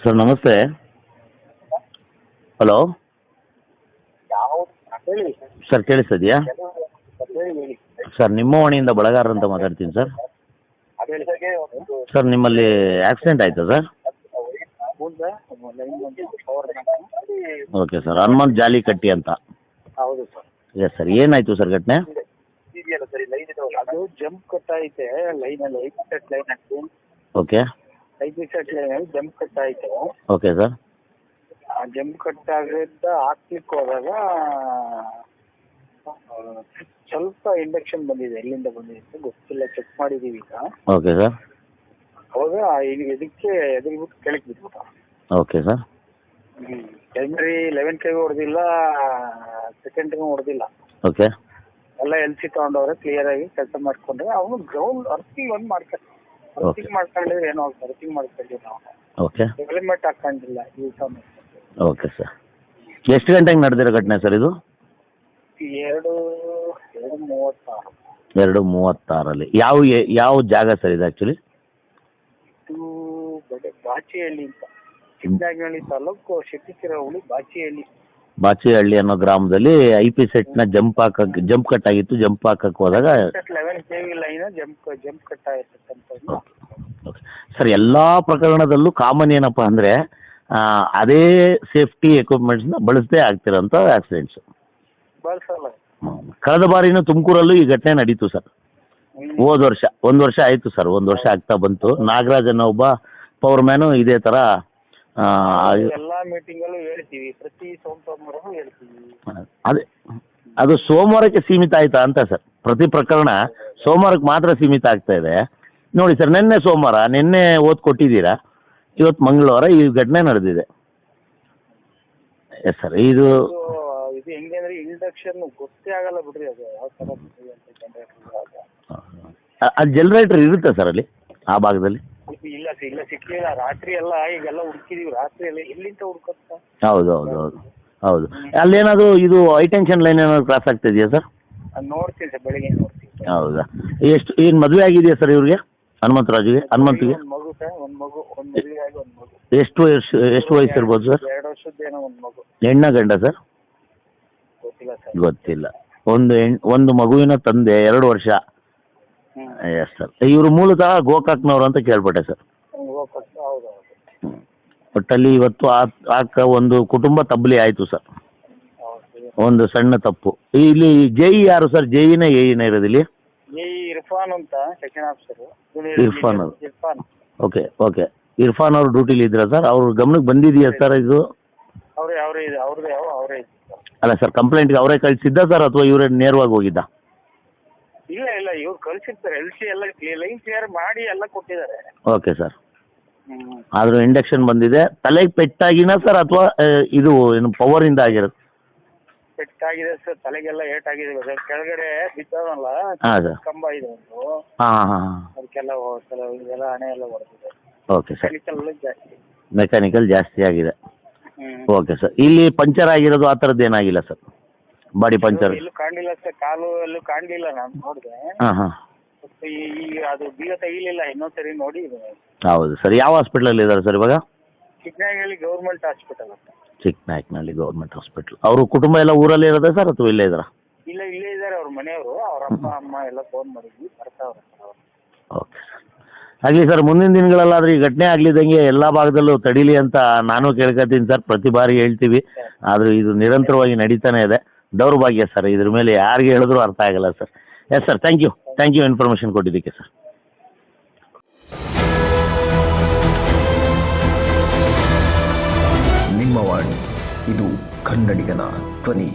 Sir ನಮಸ್ತೆ. Hello ಹೇಳಿ sir, ಕೇಳಿಸ್ತಿದೆಯಾ? ಹೇಳಿ ಸರ್ ನಿಮ್ಮ ವಾಣಿಯಿಂದ ಬಳಗಾರ ಅಂತ ಮಾತಾಡ್ತೀನಿ ಸರ್. ಸರ್ ನಿಮ್ಮಲ್ಲಿ ಆಕ್ಸಿಡೆಂಟ್ ಆಯಿತಾ sir? Okay sir, Hanumanth Jalikatti ಅಂತ. ಹೌದು ಸರ್. ಎಸ್ ಸರ್, ಏನಾಯಿತು ಸರ್ ಘಟನೆ? ಅದು ಜಂಪ್ ಕಟ್ ಐತೆ ಲೈನಲ್ಲಿ, ಐದು ಲೈನ್ ಹಾಕಿ ಓಕೆ 5 ಲೈನಲ್ಲಿ ಜಂಪ್ ಕಟ್ ಐತೆ. Okay sir. ಆ ಜಂಪ್ ಕಟ್ ಆಗಿದ್ದ ಹಾಕ್ಲಿಕ್ಕೆ ಹೋದಾಗ ಸ್ವಲ್ಪ ಇಂಡಕ್ಷನ್ ಬಂದಿದೆ, ಎಲ್ಲಿಂದ ಬಂದಿದೆ ಅಂತ ಗೊತ್ತಿಲ್ಲ, ಚೆಕ್ ಮಾಡಿದೀವಿ ಈಗ. Okay sir. ಅವಾಗ ಇದಕ್ಕೆ ಎದುರುಬಿಟ್ಟು ಕೆಳಗೆ ಬಿದ್ಬಿಟ್ಟು. Okay sir. ಪ್ರೈಮರಿ 11 ಕೈಗೂ ಹೊಡೆದಿಲ್ಲ, ಸೆಕೆಂಡ್ಗೂ ಹೊಡೆದಿಲ್ಲ. ಓಕೆ. ಎಲ್ಲ ಎಲ್ಸಿ ತಗೊಂಡವ್ರೆ, ಕ್ಲಿಯರ್ ಆಗಿ ಕೆಲಸ ಮಾಡ್ಕೊಂಡ್ರೆ. ಅವನು ಗ್ರೌಂಡ್ ಅರ್ತಿಂಗ್ ಒಂದು ಅರ್ತಿಂಗ್ ಮಾಡ್ಕೊಂಡಿದ್ರೆ ಏನೋ ಅರ್ತಿಂಗ್ ಮಾಡ್ಕೊಂಡಿಲ್ಲ ನಾವು. ಓಕೆ. ಹೆಲ್ಮೆಟ್ ಹಾಕೊಂಡಿಲ್ಲ ಈ ಸಮಯ. Okay sir. ಎಷ್ಟು ಗಂಟೆಗೆ ನಡೆದಿರೋ ಘಟನೆ ಸರ್ ಇದು? 2:36. 2:36 ಯಾವ ಜಾಗ ಸರ್ ಇದು ಆ್ಯಕ್ಚುಲಿ? ಇದು ಬಾಚಿಹಳ್ಳಿ ಅಂತ, ಚಿಕ್ಕನಾಗನಹಳ್ಳಿ ತಾಲೂಕು, ಶೆಟ್ಟಿಕೆರೆ ಹೋಬಳಿ, ಬಾಚಿಹಳ್ಳಿ ಅನ್ನೋ ಗ್ರಾಮದಲ್ಲಿ IP ಸೆಟ್ನ ಜಂಪ್ ಕಟ್ ಆಗಿತ್ತು. ಜಂಪ್ ಹಾಕಕ್ಕೆ ಹೋದಾಗ 11 KV ಲೈನ್ ಜಂಪ್ ಕಟ್ ಆಗಿತ್ತು. ಓಕೆ ಸರ್, ಎಲ್ಲ ಪ್ರಕರಣದಲ್ಲೂ ಕಾಮನ್ ಏನಪ್ಪ ಅಂದರೆ ಅದೇ ಸೇಫ್ಟಿ ಎಕ್ವಿಪ್ಮೆಂಟ್ಸ್ನ ಬಳಸದೇ ಆಗ್ತಿರೋಂಥ ಆಕ್ಸಿಡೆಂಟ್ಸು. ಬಳಸಲ್ಲ. ಕಳೆದ ಬಾರಿನೂ ತುಮಕೂರಲ್ಲೂ ಈ ಘಟನೆ ನಡೀತು ಸರ್. ಹೋದ ವರ್ಷ, 1 ವರ್ಷ ಆಯಿತು ಸರ್, 1 ವರ್ಷ ಆಗ್ತಾ ಬಂತು. ನಾಗರಾಜ್ ಅನ್ನೋ ಒಬ್ಬ ಪವರ್ ಮ್ಯಾನು ಇದೇ ಥರ ಎಲ್ಲ ಮೀಟಿಂಗಲ್ಲೂ ಹೇಳ್ತೀವಿ, ಪ್ರತಿ ಸೋಮವಾರವೂ ಹೇಳ್ತೀವಿ. ಅದೇ ಅದು ಸೋಮವಾರಕ್ಕೆ ಸೀಮಿತ ಆಯ್ತಾ ಅಂತ ಸರ್. ಪ್ರತಿ ಪ್ರಕರಣ ಸೋಮವಾರಕ್ಕೆ ಮಾತ್ರ ಸೀಮಿತ ಆಗ್ತಾ ಇದೆ. ನೋಡಿ ಸರ್, ನಿನ್ನೆ ಓದ್ ಕೊಟ್ಟಿದ್ದೀರಾ, ಇವತ್ತು ಮಂಗಳವಾರ ಈ ಘಟನೆ ನಡೆದಿದೆ. Yes sir. ಇದು ಹೆಂಗೆ ಅಂದ್ರೆ ಇಂಡಕ್ಷನ್ ಗೊತ್ತೇ ಆಗಲ್ಲ ಬಿಡ್ರಿ, ಅದು ಯಾವ ಥರ ಅದು ಜನರೇಟರ್ ಇರುತ್ತೆ ಸರ್ ಅಲ್ಲಿ ಆ ಭಾಗದಲ್ಲಿ? ಇಲ್ಲ ಸಿಕ್ಕಿಲ್ಲ. ರಾತ್ರಿ ಎಲ್ಲ ಈಗೆಲ್ಲ ಹುಡುಕಿದೀವಿ, ರಾತ್ರಿ ಎಲ್ಲ ಎಲ್ಲಿಂದ ಹುಡ್ಕೊತ್ತ. ಹೌದು. ಅಲ್ಲೇನಾದ್ರು ಇದು ಹೈ ಟೆನ್ಷನ್ ಲೈನ್ ಏನಾದ್ರು ಕ್ರಾಸ್ ಆಗ್ತಿದೆಯಾ ಸರ್? ನೋಡ್ತೀನಿ ಸರ್, ಬೆಳಿಗ್ಗೆ ನೋಡ್ತೀನಿ. ಹೌದಾ? ಏನು ಮದುವೆ ಆಗಿದೆಯಾ ಸರ್ ಇವ್ರಿಗೆ, ಹನುಮಂತಿಗೆ? ಒಂದು ಮಗು ಸರ್, ಒಂದು ಮದುವೆ ಆಗಿ ಒಂದು ಮಗು. ಎಷ್ಟು ವಯಸ್ಸು ಇರ್ಬೋದು ಸರ್? 2 ವರ್ಷದ್ದೇನೋ ಒಂದು ಮಗು. ಹೆಣ್ಣ ಗಂಡ ಸರ್? ಗೊತ್ತಿಲ್ಲ. ಒಂದು ಮಗುವಿನ ತಂದೆ, 2 ವರ್ಷ. Yes sir. ಇವರು ಮೂಲತಃ ಗೋಕಾಕ್ನವ್ರು ಅಂತ ಕೇಳ್ಪಟ್ಟೆ ಸರ್. ಒಟ್ಟಲ್ಲಿ ಇವತ್ತು ಒಂದು ಕುಟುಂಬ ತಬ್ಬಲಿ ಆಯಿತು ಸರ್. ಒಂದು ಸಣ್ಣ ತಪ್ಪು. ಇಲ್ಲಿ JE ಯಾರು ಸರ್? JEನ AEನ ಇರೋದು ಇಲ್ಲಿ? ಇರ್ಫಾನ್ ಅಂತ ಸೆಕೆಂಡ್ ಆಫೀಸರ್. ಇರ್ಫಾನ್ ಅವರು. ಓಕೆ. ಇರ್ಫಾನ್ ಅವರು ಡ್ಯೂಟಿಲಿ ಇದ್ರ ಸರ್? ಅವ್ರ ಗಮನಕ್ಕೆ ಬಂದಿದೆಯಾ ಸರ್ ಇದು? ಅವರೇ ಅಲ್ಲ ಸರ್, ಕಂಪ್ಲೇಂಟ್ಗೆ ಅವರೇ ಕಳಿಸಿದ್ದ ಸರ್ ಅಥವಾ ಇವರೇ ನೇರವಾಗಿ ಹೋಗಿದ್ದ? ಇಲ್ಲ ಇವ್ರು ಕಳ್ಸಿರ್ತಾರೆ. LC ಎಲ್ಲ ಲೈನ್ ಕ್ಲಿಯರ್ ಮಾಡಿ ಎಲ್ಲ ಕೊಟ್ಟಿದ್ದಾರೆ. Okay sir. ಆದರೂ ಇಂಡಕ್ಷನ್ ಬಂದಿದೆ. ತಲೆಗೆ ಪೆಟ್ಟಾಗಿನ ಸರ್ ಅಥವಾ ಇದು ಏನು ಪವರಿಂದ ಆಗಿರೋದು? ಪೆಟ್ಟಾಗಿದೆ ಸರ್, ತಲೆಗೆಲ್ಲ ಏಟಾಗಿದೆ. ಕೆಳಗಡೆ ಬಿದ್ದವಲ್ಲ, ಹಾಂ ಸರ್, ಕಂಬ ಇದೆ ಒಂದು. ಹಾಂ. ಅದಕ್ಕೆಲ್ಲ ಇದೆಲ್ಲ ಹಣೆ ಎಲ್ಲ ಹೊಡೆದಿದೆ. Okay sir. ಜಾಸ್ತಿ ಮೆಕ್ಯಾನಿಕಲ್ ಜಾಸ್ತಿ ಆಗಿದೆ. Okay sir. ಇಲ್ಲಿ ಪಂಚರ್ ಆಗಿರೋದು ಆ ಥರದ್ದು ಏನಾಗಿಲ್ಲ ಸರ್? ಬಾಡಿ ಪಂಚರ್ ಎಲ್ಲೂ ಕಾಣಲಿಲ್ಲ ಸರ್, ಕಾಲು ಎಲ್ಲೂ ಕಾಣಲಿಲ್ಲ. ನಾನು ನೋಡಿದೆ. ಹಾಂ. ಈಗ ಅದು ಬೀಗ ತೆಗಿಲಿಲ್ಲ, ಇನ್ನೊಂದ್ಸರಿ ನೋಡಿ. ಹೌದು ಸರ್. ಯಾವ ಹಾಸ್ಪಿಟ್ಲಲ್ಲಿ ಇದ್ದಾರೆ ಸರ್ ಇವಾಗ? ಚಿಕ್ಕನಾಗನಹಳ್ಳಿ ಗೌರ್ಮೆಂಟ್ ಹಾಸ್ಪಿಟಲ್ ಅಂತ. Chikkanayakanahalli government hospital. ಅವರು ಕುಟುಂಬ ಎಲ್ಲ ಊರಲ್ಲಿ ಇರೋದಾ ಸರ್ ಅಥವಾ ಇಲ್ಲೇ ಇದ್ದಾರಾ? ಇಲ್ಲೇ ಇದ್ದಾರೆ ಅವ್ರ ಮನೆಯವರು. ಅವ್ರ ಅಪ್ಪ ಅಮ್ಮ ಎಲ್ಲ ಫೋನ್ ಮಾಡಿದ್ವಿ, ಬರ್ತಾವ್ರೆ. Okay sir. ಆಗಲಿ ಸರ್, ಮುಂದಿನ ದಿನಗಳಲ್ಲಾದ್ರೆ ಈ ಘಟನೆ ಆಗ್ಲಿದ್ದಂಗೆ ಎಲ್ಲ ಭಾಗದಲ್ಲೂ ತಡೀಲಿ ಅಂತ ನಾನು ಕೇಳ್ಕೊತೀನಿ ಸರ್. ಪ್ರತಿ ಬಾರಿ ಹೇಳ್ತೀವಿ, ಆದರೂ ಇದು ನಿರಂತರವಾಗಿ ನಡೀತಾನೆ ಇದೆ. ದೌರ್ಭಾಗ್ಯ ಸರ್, ಇದ್ರ ಮೇಲೆ ಯಾರಿಗೆ ಹೇಳಿದ್ರು ಅರ್ಥ ಆಗಲ್ಲ sir. Yes sir, thank you information ಕೊಟ್ಟಿದ್ದಕ್ಕೆ ಸರ್. ನಿಮ್ಮ ವಾಣಿ, ಇದು ಕನ್ನಡಿಗನ ಧ್ವನಿ.